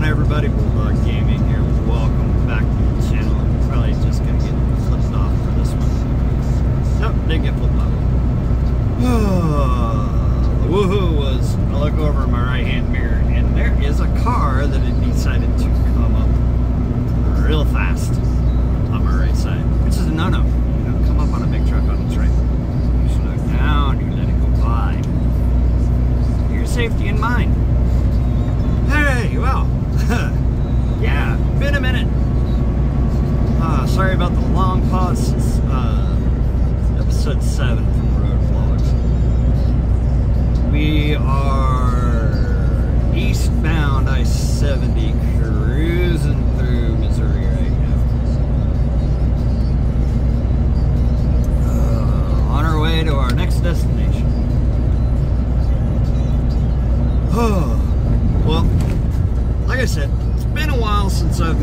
everybody, Bulldog Gaming here. Welcome back to the channel. I'm probably just going to get flipped off for this one. Nope, didn't get flipped off. The woohoo was, I look over in my right hand mirror and there is a car that had decided to come up real fast on my right side, which is a no-no. You don't come up on a big truck on its right. You slow down, you let it go by. Your safety in mind. Hey, well, yeah, been a minute. Sorry about the long pause since episode 7 from Road Vlogs. We are eastbound I-70 cruising through Missouri right now. On our way to our next destination. Well, like I said, it's been a while since I've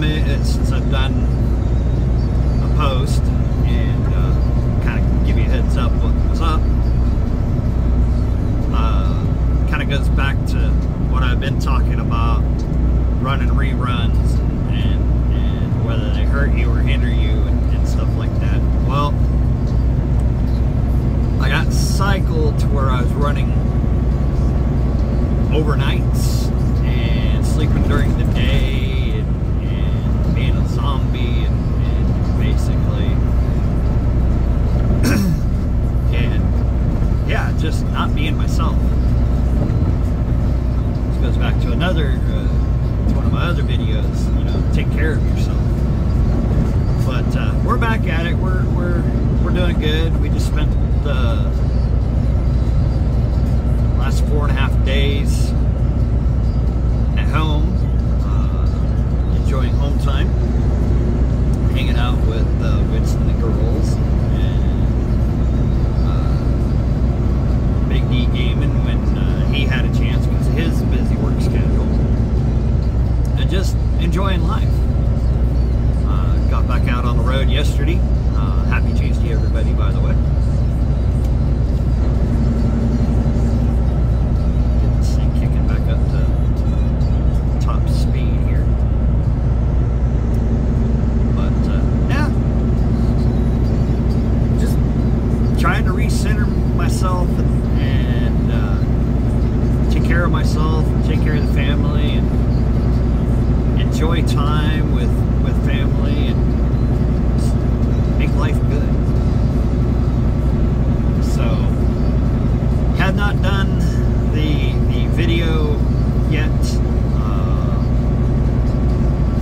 done a post and kind of give you a heads up what was up. Kind of goes back to what I've been talking about, running reruns and whether they hurt you or hinder you and stuff like that. Well, I got cycled to where I was running overnights and sleeping during the day and being a zombie and basically and yeah, just not being myself. This goes back to another to one of my other videos, you know, take care of yourself. But we're back at it. We're doing good. We just spent the last 4.5 days at home, enjoying home time, hanging out with Winston and girls, and Big D gaming when he had a chance because of his busy work schedule, and just enjoying life. Got back out on the road yesterday. Happy Tuesday, everybody, by the way. Trying to recenter myself and take care of myself, take care of the family, and enjoy time with family and make life good. So, have not done the video yet,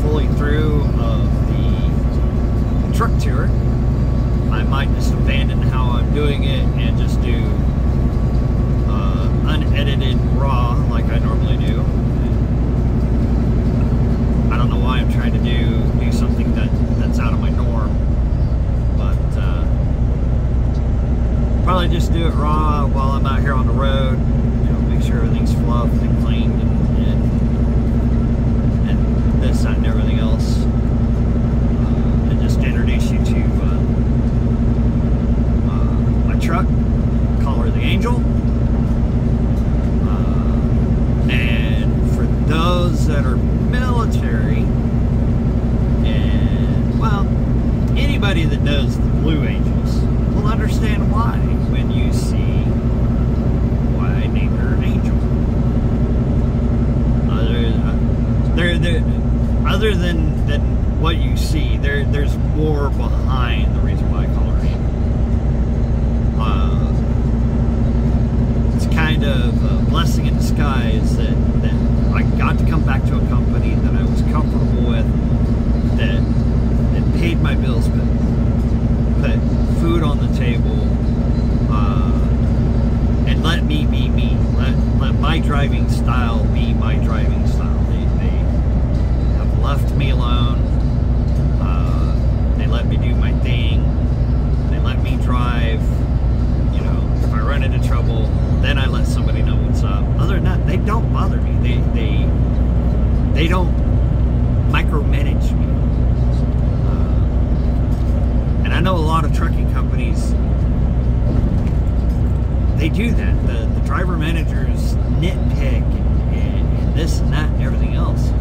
fully through of the truck tour. I might just abandon how I'm doing it and just do unedited raw like I normally do. I don't know why I'm trying to do something that's out of my norm, but probably just do it raw while I'm out here on the road. You know, make sure everything's fluffed and cleaned and this, that, and everything else, and just introduce you to truck, call her the Angel. And for those that are military, and well, anybody that knows the Blue Angels will understand why when you see why I named her Angel. Other than what you see, there's more behind the reason why I call her Angel. It's kind of a blessing in disguise that I got to come back to a company that I was comfortable with, that paid my bills, put food on the table, and let me be me. Let my driving style be my driving style. They have left me alone. They let me do my thing. They let me drive. If I run into trouble, then I let somebody know what's up. Other than that, they don't bother me. They don't micromanage me. And I know a lot of trucking companies, they do that. The driver managers nitpick and this and that and everything else.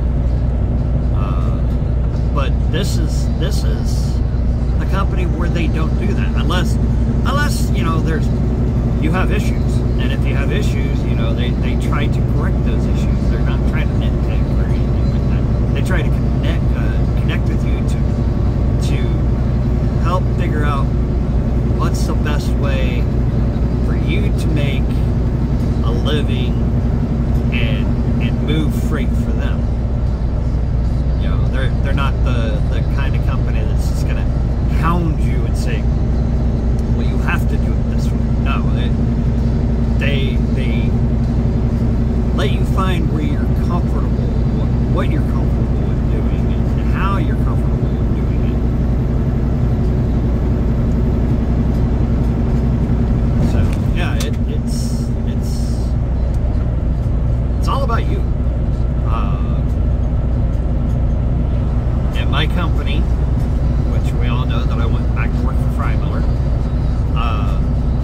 But this is a company where they don't do that unless you know you have issues, and if you have issues, you know they try to correct those issues. They're not trying to nitpick or anything like that. They try to connect with you to help figure out what's the best way for you to make a living and move freight for them. You know, they're not the kind of company that's just gonna hound you and say, well, you have to do it this way. No, they let you find where you're comfortable, what you're comfortable with doing, and how you're comfortable with doing it. So yeah, it's all about you. And my company, which we all know that I went back to work for Frymiller,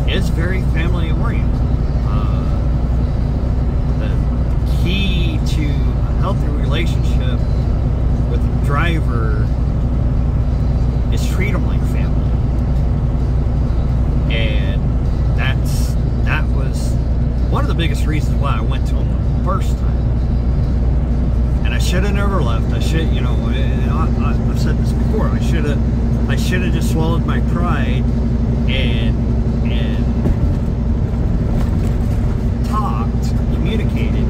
is very family oriented. The key to a healthy relationship with a driver is treat them like family, and that was one of the biggest reasons why I went to them the first time. And I should have never left. I should, you know, I've said this before. I should have just swallowed my pride and talked, communicated,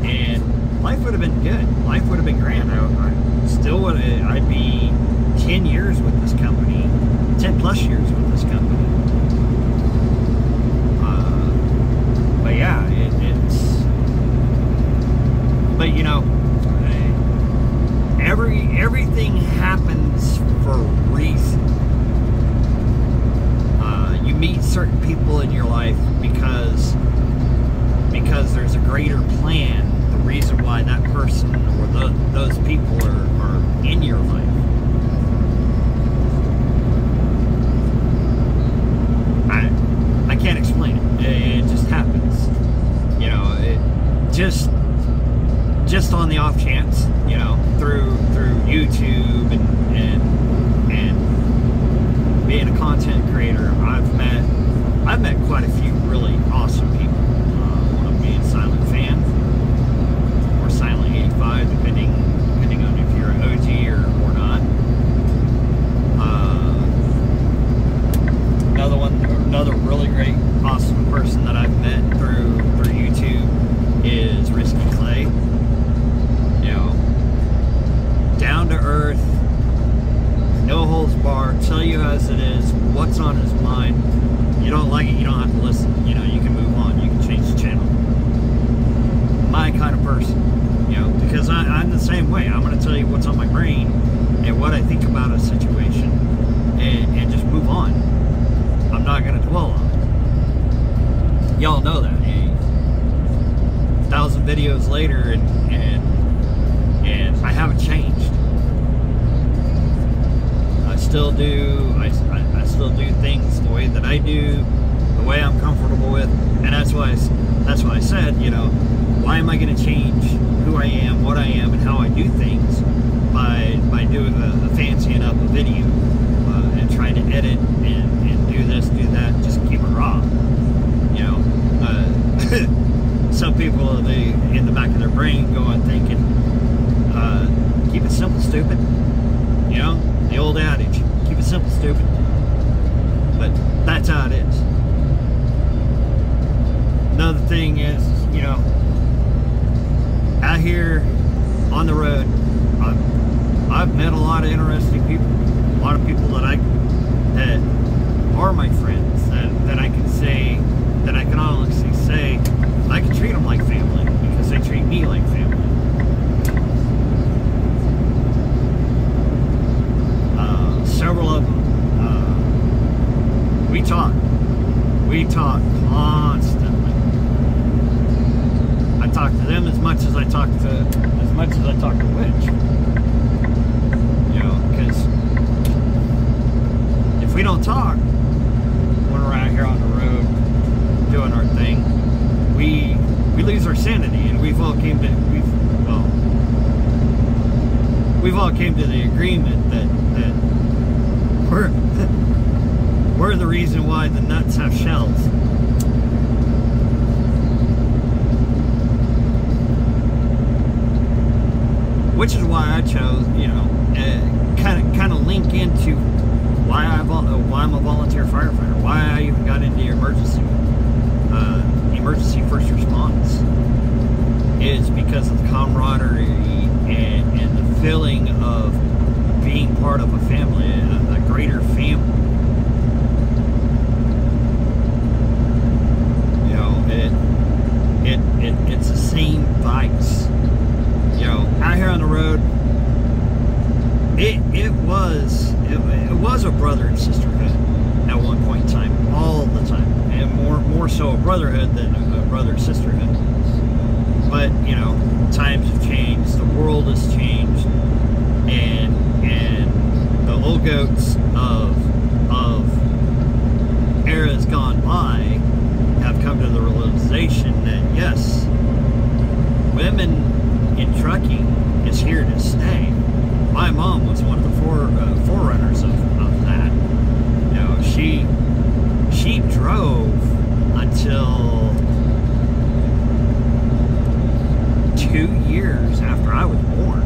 and life would have been good. Life would have been grand. I still would. I'd be 10 years with this company, 10 plus years with this company. But yeah, but you know, everything happens for a reason. You meet certain people in your life because there's a greater plan. The reason why that person or those people are in your life. I can't explain it. It just happens. You know, it just on the off chance, you know, through YouTube and being a content creator, I've met quite a few really awesome people. One of them being Silent Fan or Silent 85, depending on if you're an OG or not. Another really great, awesome person that I've met through YouTube is Risky Clay. You know, down to earth, no holds barred, tell you as it is, what's on his mind. You don't like it, you don't have to listen. You know, you can move on, you can change the channel. My kind of person, you know, because I'm the same way. I'm going to tell you what's on my brain and what I think about a situation and just move on. I'm not going to dwell on it. Y'all know that. 1,000 videos later and I haven't changed. I still do things the way that I do, the way I'm comfortable with, and that's why I said, you know, why am I going to change who I am, what I am, and how I do things by doing a fancying up a video and trying to edit and do this, do that, just keep it raw. You know, some people, they in the back of their brain going thinking, keep it simple, stupid. You know, the old adage, keep it simple, stupid. But that's how it is. Another thing is, you know, out here on the road, I've met a lot of interesting people. A lot of people that are my friends, that I can say, that I can honestly say, I can treat them like family because they treat me like family. Several of them, we talk constantly. I talk to them as much as I talk to Witch. You know, because if we don't talk when we're out here on the road doing our thing, we lose our sanity, and we've all all came to the agreement that we're the reason why the nuts have shells. Which is why I chose, you know, kind of link into why I'm a volunteer firefighter, why I even got into emergency first response, is because of the camaraderie and the feeling of being part of a family, a greater family. You know, it's the same vibes. You know, out here on the road, it was a brother and sisterhood at one point in time, all the time, and more so a brotherhood than a brother sisterhood. But you know, times have changed, the world has changed, and the old goats of eras gone by have come to the realization that yes, women in trucking is here to stay. My mom was one of the forerunners of that. You know, she drove until 2 years after I was born.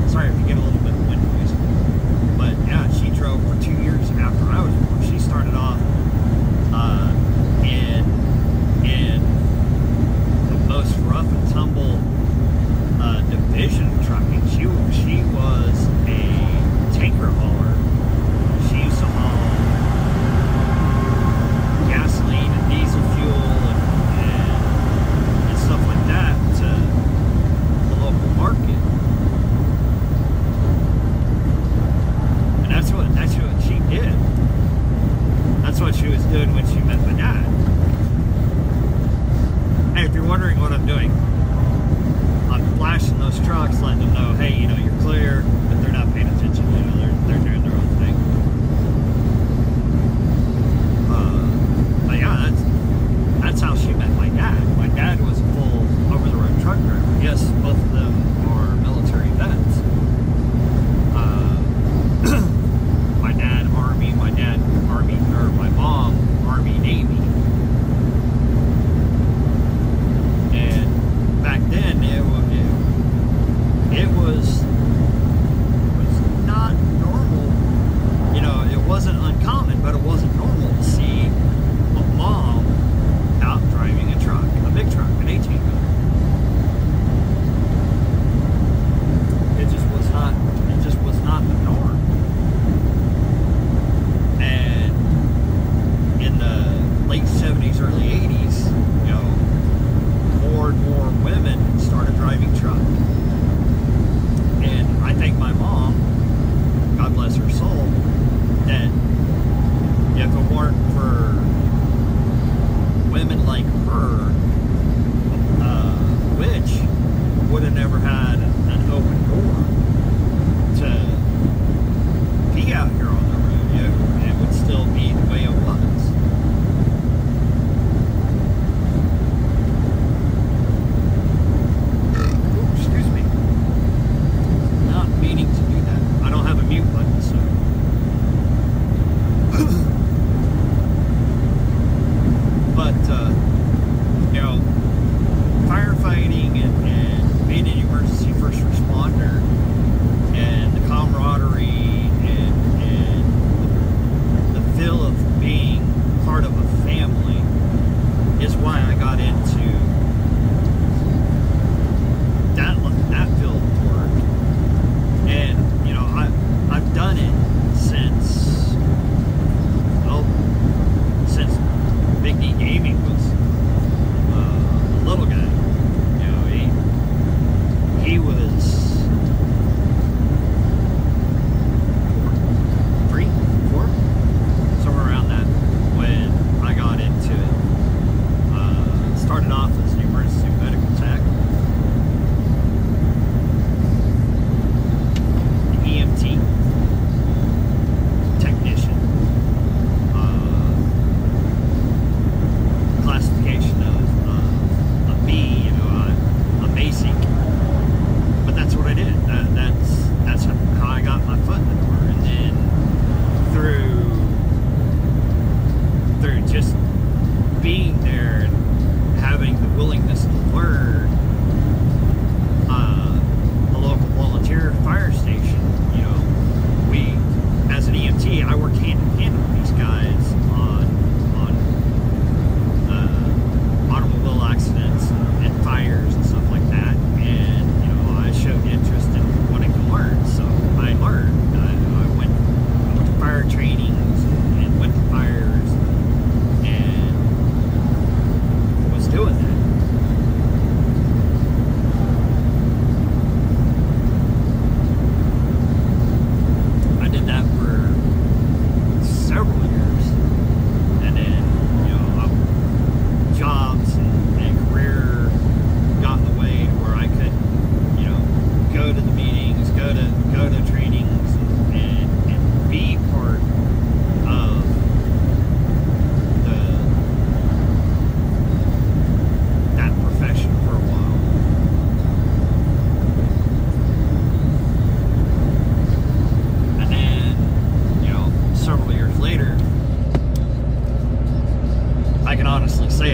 Sorry if you get a little bit of wind noise, but yeah, she drove for 2 years after I was born. She started off in the most rough and tumble division of trucking. She was a tanker hauler. She used to haul gasoline and diesel fuel and stuff like that to the local market. And that's what she did. That's what she was doing when she met my dad. Hey, if you're wondering what I'm doing, I'm flashing those trucks, letting them know, hey, you know, you're clear, but they're not paying attention. You know, they're doing their own thing. But yeah, that's how she met my dad. My dad was a full over-the-road truck driver. Yes, both of them are military vets. My dad Army, my mom Army Navy. And back then it was not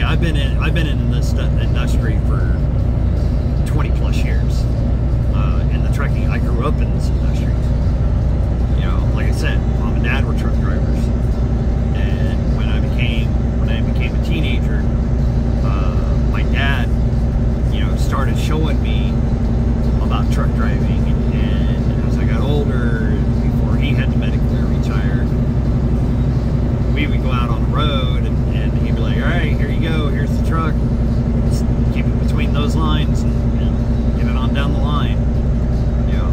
I've been in this industry for 20 plus years. In the trucking, I grew up in this industry. You know, like I said, mom and dad were truck drivers, and when I became a teenager, my dad, you know, started showing me about truck driving, and as I got older, before he had to medically retire, we would go out on the road, and he'd be like, all right, here you go, here's the truck, just keep it between those lines and get it on down the line. You know,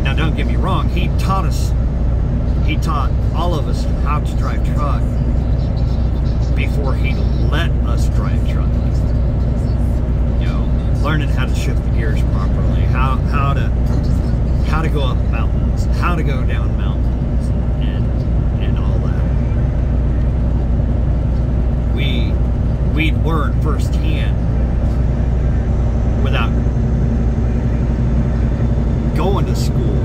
now don't get me wrong, he taught all of us how to drive truck before he let us drive truck. You know, learning how to shift the gears properly, how to go up mountains, how to go down mountains, and all that. We'd learn firsthand without going to school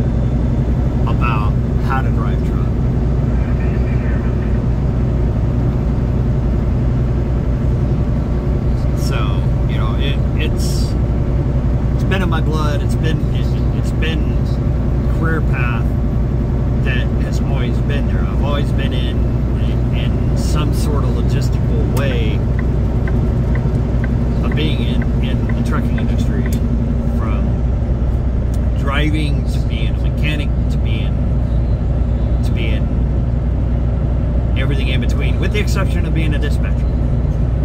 about how to drive truck. So, you know, it's been in my blood. It's been a career path that has always been there. I've always been in some sort of logistical way of being in the trucking industry, from driving to being a mechanic to being everything in between, with the exception of being a dispatcher.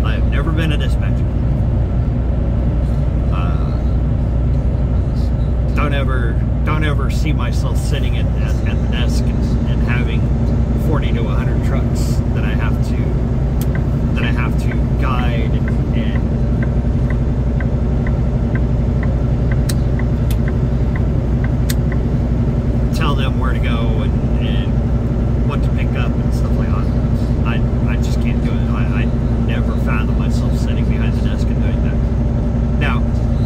I've never been a dispatcher. Don't ever see myself sitting at the desk and having 40 to 100 trucks that I have to guide and tell them where to go and what to pick up and stuff like that. I just can't do it. I never fathom myself sitting behind the desk and doing that. Now,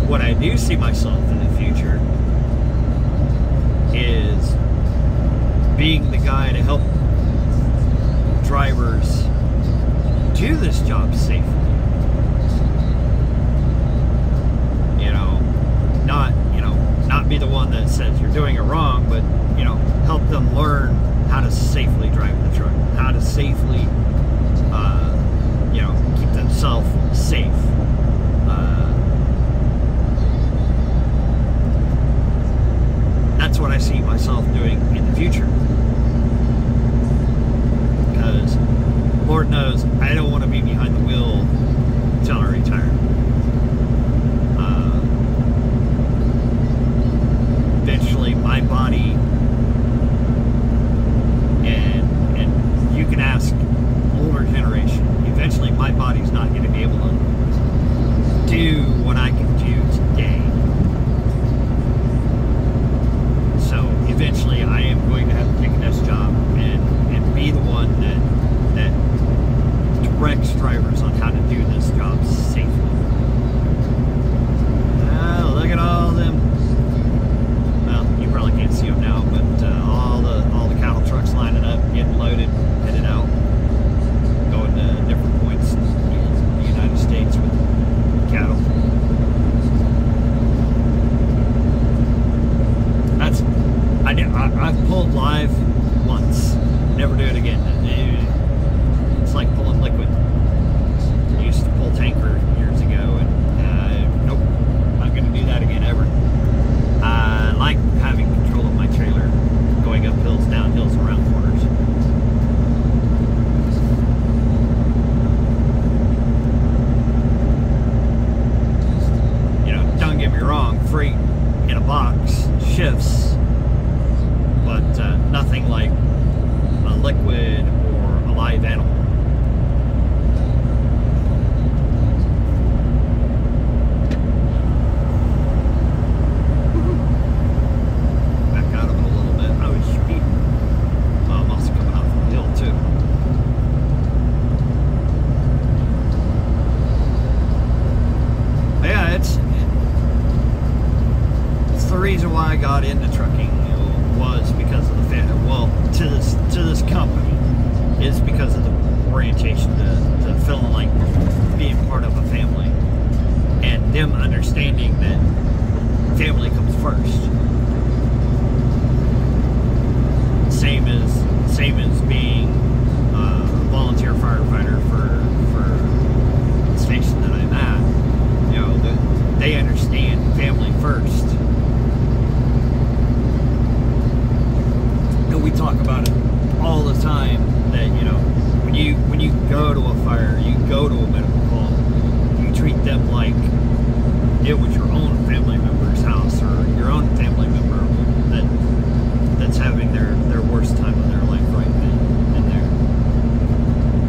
what I do see myself in the future is being the guy to help drivers do this job safely. You know, not be the one that says you're doing it wrong, but, you know, help them learn how to safely drive the truck, how to safely, you know, keep themselves safe. That's what I see myself doing in the future. Because Lord knows I don't want to be behind the wheel until I retire. Eventually my body, and you can ask older generation, eventually my body's not going to be able to do what I can do today. So eventually I am going to have to take a desk job and be the one that directs drivers on how to do this job safely. Look at all them, well, you probably can't see them now, but all the cattle trucks lining up, getting loaded, headed out, going to different points in the United States with cattle. I've pulled live once. Never do it again. It's like pulling liquid. I used to pull tanker years ago, and nope, not going to do that again ever. I like having control of my trailer, going up hills, down hills, around corners. You know, don't get me wrong, freight in a box shifts, but nothing like a liquid or a live animal. Back out of it a little bit. I was speeding. Well, I'm also coming off the hill too. But yeah, it's the reason why I got into trucking. Was because of the to this company, is because of the orientation to him understanding that family comes first. Same as being a volunteer firefighter for the station that I'm at. You know, they understand family first. And we talk about it all the time that, you know, when you go to a fire, you go to a medical call, you treat them like it was your own family member's house or your own family member that's having their worst time of their life right then and there.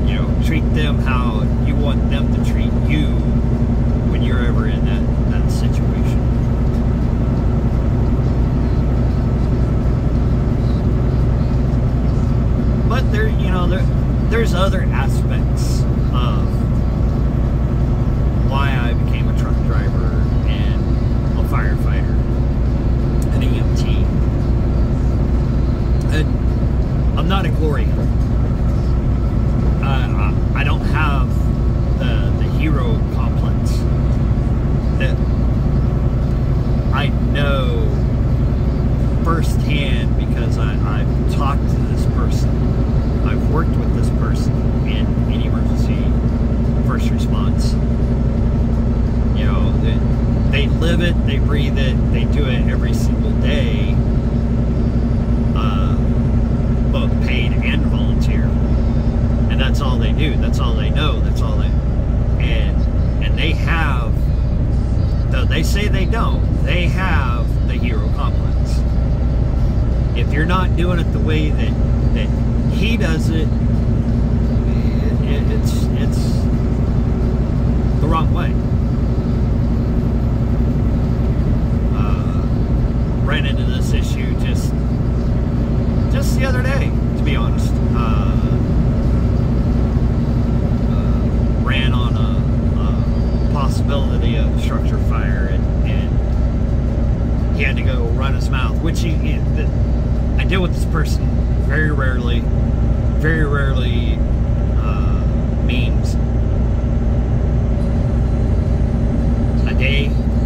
You know, treat them how you want them to treat you when you're ever in that situation. But there's other aspects of why I became a truck driver and a firefighter, an EMT. And I'm not a glory hunter. I don't have the hero complex that I know firsthand because I've talked to this person. I've worked with this person in emergency first response. You know, they live it, they breathe it, they do it every single day, both paid and volunteer. And that's all they do. That's all they know. That's all they. And they have. Though they say they don't, they have the hero complex. If you're not doing it the way that he does it, it's the wrong way. Ran into this issue just the other day, to be honest. Ran on a possibility of structure fire, and he had to go run his mouth, which I deal with this person very rarely means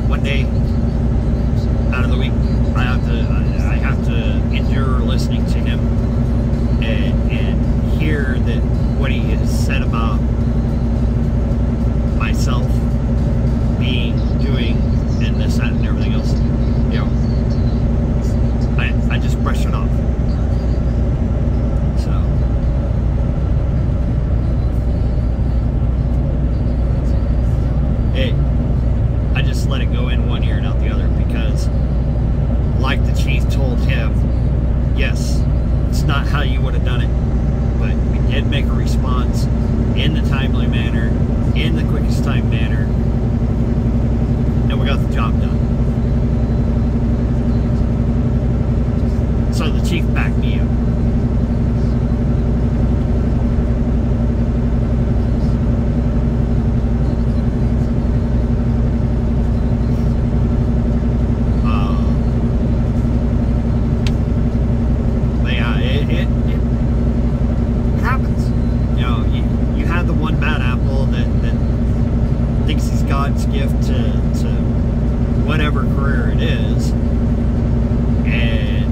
one day out of the week I have to endure listening to him and hear that what he has said about myself doing and this, that, and everything else. You know, I just brush it off. So I just let it go in one ear and out the other, because like the chief told him, yes, it's not how you would have done it, but we did make a response in the timely manner, in the quickest time manner, and we got the job done. So the chief backed me up. God's gift to whatever career it is, and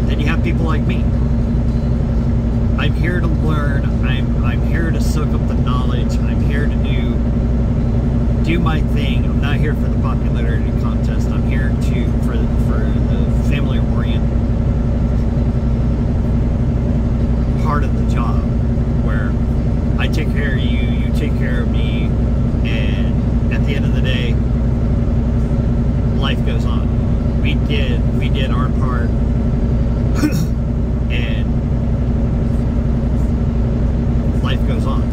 then you have people like me. I'm here to learn. I'm here to soak up the knowledge. I'm here to do my thing. I'm not here for the popularity contest. I'm here for the family oriented part of the job, where I take care of you, you take care of me, and at the end of the day, life goes on. We did our part, and life goes on.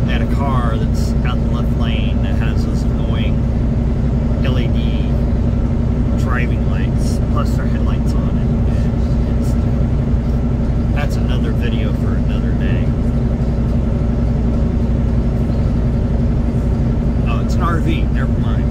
I had a car that's out in the left lane that has this annoying LED driving lights, plus their headlights on it. That's another video for another day. Oh, it's an RV. Never mind.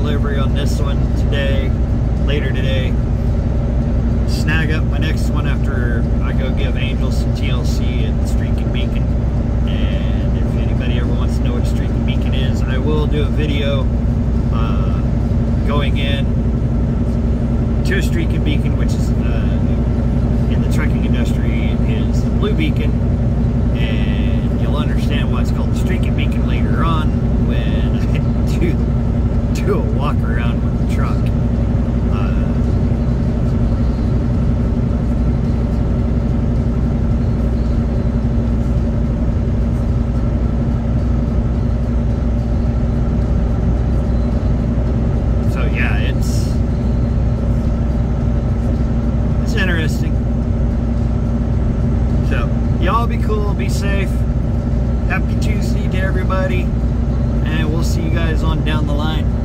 delivery on this one today, later today. Snag up my next one after I go give Angel some TLC at Streak and Beacon. And if anybody ever wants to know what Streak and Beacon is, I will do a video going in to a Streak and Beacon, which is in the trucking industry is the Blue Beacon, and you'll understand why it's called the Streak and Beacon later on when I do a walk around with the truck. Interesting. So, y'all be cool, be safe. Happy Tuesday to everybody, and we'll see you guys on down the line.